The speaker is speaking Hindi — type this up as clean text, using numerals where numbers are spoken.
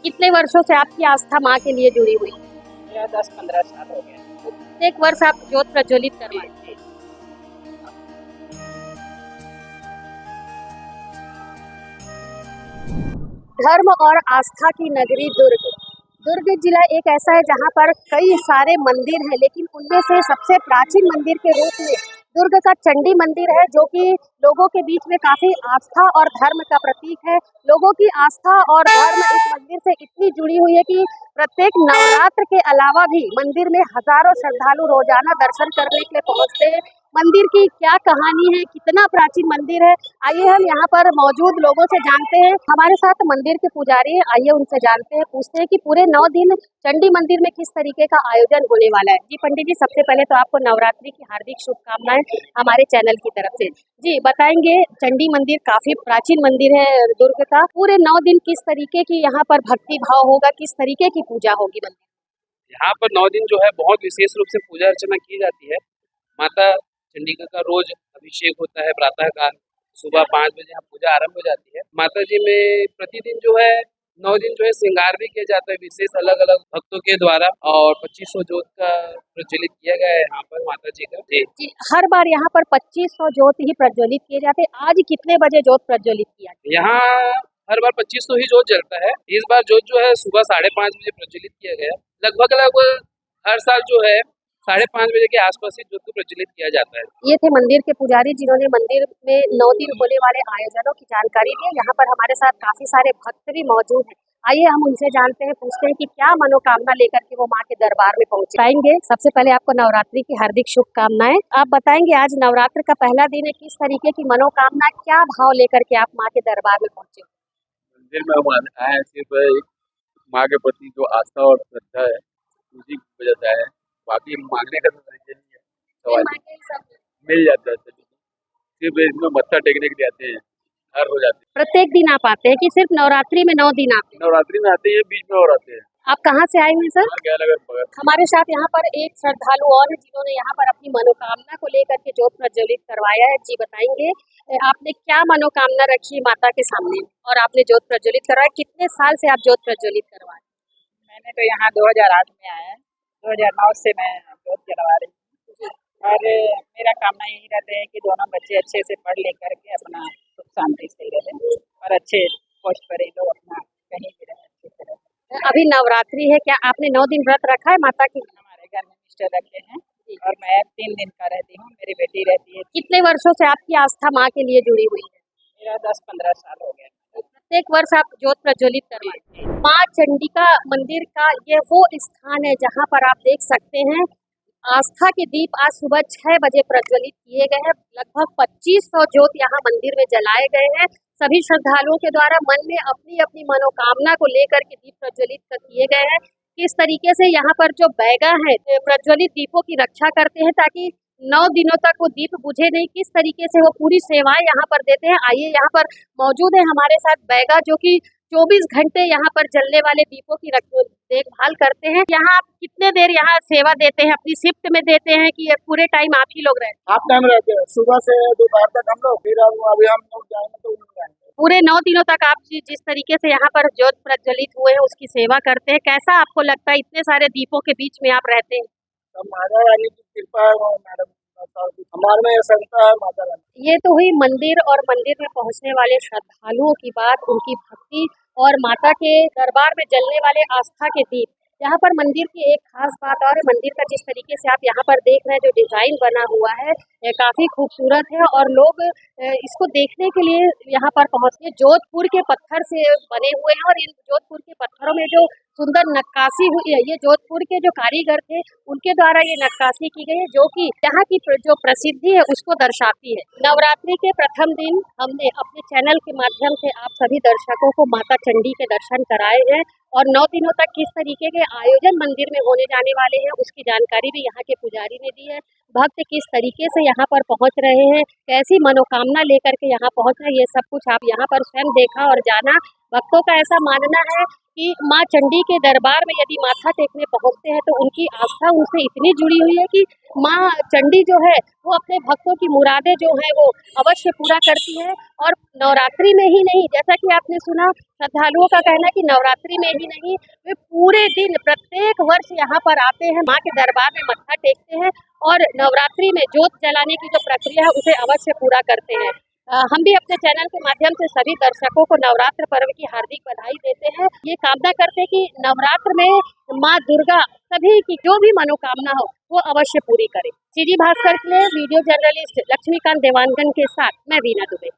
कितने वर्षों से आपकी आस्था माँ के लिए जुड़ी हुई है? मेरा 10-15 साल हो गया। प्रत्येक वर्ष आप ज्योत प्रज्वलित करवाएं। जी। धर्म और आस्था की नगरी दुर्ग। दुर्ग जिला एक ऐसा है जहाँ पर कई सारे मंदिर हैं, लेकिन उनमें से सबसे प्राचीन मंदिर के रूप में दुर्ग का चंडी मंदिर है, जो कि लोगों के बीच में काफी आस्था और धर्म का प्रतीक है। लोगों की आस्था और धर्म इस मंदिर से इतनी जुड़ी हुई है कि प्रत्येक नवरात्र के अलावा भी मंदिर में हजारों श्रद्धालु रोजाना दर्शन करने के लिए पहुंचते हैं। मंदिर की क्या कहानी है, कितना प्राचीन मंदिर है, आइए हम यहाँ पर मौजूद लोगों से जानते हैं। हमारे साथ मंदिर के पुजारी हैं, आइए उनसे जानते हैं, पूछते हैं कि पूरे 9 दिन चंडी मंदिर में किस तरीके का आयोजन होने वाला है। जी पंडित जी, सबसे पहले तो आपको नवरात्रि की हार्दिक शुभकामनाएं हमारे चैनल की तरफ से। जी बताएंगे, चंडी मंदिर काफी प्राचीन मंदिर है दुर्ग का, पूरे 9 दिन किस तरीके की यहाँ पर भक्ति भाव होगा, किस तरीके की पूजा होगी मंदिर? यहाँ पर 9 दिन जो है बहुत विशेष रूप से पूजा अर्चना की जाती है। माता चंडिका का रोज अभिषेक होता है, प्रातः काल सुबह 5 बजे यहाँ पूजा आरंभ हो जाती है। माता जी में प्रतिदिन जो है 9 दिन जो है श्रृंगार भी किया जाता है विशेष अलग अलग भक्तों के द्वारा, और 2500 जोत का प्रज्वलित किया गया है यहाँ पर माता जी का। जी, हर बार यहाँ पर 2500 जोत ही प्रज्वलित किए जाते हैं। आज कितने बजे जोत प्रज्वलित किया? यहाँ हर बार 2500 ही जोत जलता है। इस बार जोत जो है सुबह 5:30 बजे प्रज्वलित किया गया। लगभग हर साल जो है 5:30 बजे के आसपास ही जोत को प्रज्वलित किया जाता है। ये थे मंदिर के पुजारी, जिन्होंने मंदिर में 9 दिन होने वाले आयोजनों की जानकारी दी। यहाँ पर हमारे साथ काफी सारे भक्त भी मौजूद हैं। आइए हम उनसे जानते हैं, पूछते हैं कि क्या मनोकामना लेकर के वो माँ के दरबार में पहुंचे। बताएंगे, सबसे पहले आपको नवरात्रि की हार्दिक शुभकामनाएं। आप बताएंगे, आज नवरात्र का पहला दिन है, किस तरीके की मनोकामना, क्या भाव लेकर के आप माँ के दरबार में पहुंचे? मंदिर में हम आए सिर्फ एक माँ के प्रति जो आस्था और श्रद्धा है उसी की वजह से आए। बाकी मांगने का तो तरीके नहीं है, सवाल मिल जाता है। सिर्फ इसमें मत्था टेकने के लिए आते हैं, हर रोज आते हैं। प्रत्येक दिन आप आते हैं कि सिर्फ नवरात्रि में 9 दिन आते हैं? नवरात्रि में आते हैं, बीच में और आते हैं। आप कहाँ से आए हुए हैं सर? ज्ञाननगर बगल। हमारे साथ यहाँ पर एक श्रद्धालु और है, जिन्होंने यहाँ पर अपनी मनोकामना को लेकर के जोत प्रज्वलित करवाया है। जी बताएंगे, आपने क्या मनोकामना रखी माता के सामने और आपने जोत प्रज्वलित करवाया? कितने साल से आप जोत प्रज्वलित करवाए? मैंने तो यहाँ 2008 में आया, 2009 से मैं जोत जलवा रही हूँ। और मेरा कामना यही रहता है कि दोनों बच्चे अच्छे से पढ़ लिख करके अपना सुख शांति से रहे और अच्छे पोस्ट पर लोग अपना कहीं भी रहे अच्छी तरह। अभी नवरात्रि है, क्या आपने 9 दिन व्रत रखा है माता की? हमारे घर में मिस्टर रखे हैं और मैं 3 दिन का रहती हूँ, मेरी बेटी रहती है। कितने वर्षों से आपकी आस्था माँ के लिए जुड़ी हुई है? मेरा 10-15 साल हो गया। प्रत्येक वर्ष आप जोत प्रज्वलित करवाएं। माँ चंडिका मंदिर का ये वो स्थान है जहाँ पर आप देख सकते हैं आस्था के दीप आज सुबह 6 बजे प्रज्वलित किए गए हैं। लगभग 2500 जोत यहाँ मंदिर में जलाए गए हैं। सभी श्रद्धालुओं के द्वारा मन में अपनी अपनी मनोकामना को लेकर के दीप प्रज्वलित किए गए हैं। किस तरीके से यहाँ पर जो बैगा है प्रज्वलित दीपों की रक्षा करते हैं ताकि 9 दिनों तक वो दीप बुझे नहीं, किस तरीके से वो पूरी सेवाएं यहाँ पर देते हैं। आइए, यहाँ पर मौजूद है हमारे साथ बैगा, जो कि 24 घंटे यहाँ पर जलने वाले दीपों की देखभाल करते हैं। यहाँ आप कितने देर यहाँ सेवा देते हैं? अपनी शिफ्ट में देते हैं कि पूरे टाइम आप ही लोग रहते हैं? आप टाइम रहते हैं, सुबह से दोपहर तक हम लोग, फिर अभी हम लोग जाएंगे तो जाएंगे। पूरे 9 दिनों तक आप जिस तरीके से यहाँ पर जोत प्रज्वलित हुए हैं उसकी सेवा करते हैं, कैसा आपको लगता है इतने सारे दीपों के बीच में आप रहते हैं? माता रानी की कृपा है मैडम, हमारे में संता है माता रानी। ये तो हुई मंदिर और मंदिर में पहुंचने वाले श्रद्धालुओं की बात, उनकी भक्ति और माता के दरबार में जलने वाले आस्था के दीप। यहाँ पर मंदिर की एक खास बात और मंदिर का जिस तरीके से आप यहाँ पर देख रहे हैं, जो डिजाइन बना हुआ है काफी खूबसूरत है और लोग इसको देखने के लिए यहाँ पर पहुँचते हैं। जोधपुर के पत्थर से बने हुए हैं और इन जोधपुर के पत्थरों में जो सुंदर नक्काशी हुई है, ये जोधपुर के जो कारीगर थे उनके द्वारा ये नक्काशी की गई है, जो कि यहाँ की जो प्रसिद्धि है उसको दर्शाती है। नवरात्रि के प्रथम दिन हमने अपने चैनल के माध्यम से आप सभी दर्शकों को माता चंडी के दर्शन कराए हैं और 9 दिनों तक किस तरीके के आयोजन मंदिर में होने जाने वाले हैं उसकी जानकारी भी यहाँ के पुजारी ने दी है। भक्त किस तरीके से यहाँ पर पहुँच रहे हैं, कैसी मनोकामना लेकर के यहाँ पहुँच रहे हैं, ये सब कुछ आप यहाँ पर स्वयं देखा और जाना। भक्तों का ऐसा मानना है कि माँ चंडी के दरबार में यदि माथा टेकने पहुंचते हैं तो उनकी आस्था उनसे इतनी जुड़ी हुई है कि माँ चंडी जो है वो अपने भक्तों की मुरादें जो है वो अवश्य पूरा करती है। और नवरात्रि में ही नहीं, जैसा कि आपने सुना, श्रद्धालुओं का कहना है कि नवरात्रि में ही नहीं, वे पूरे दिन प्रत्येक वर्ष यहाँ पर आते हैं, माँ के दरबार में मत्था टेकते हैं और नवरात्रि में जोत जलाने की जो प्रक्रिया है उसे अवश्य पूरा करते हैं। हम भी अपने चैनल के माध्यम से सभी दर्शकों को नवरात्र पर्व की हार्दिक बधाई देते हैं। ये कामना करते हैं कि नवरात्र में माँ दुर्गा सभी की जो भी मनोकामना हो वो अवश्य पूरी करे। सीजी भास्कर के लिए वीडियो जर्नलिस्ट लक्ष्मीकांत देवांगन के साथ मैं वीना दुबे।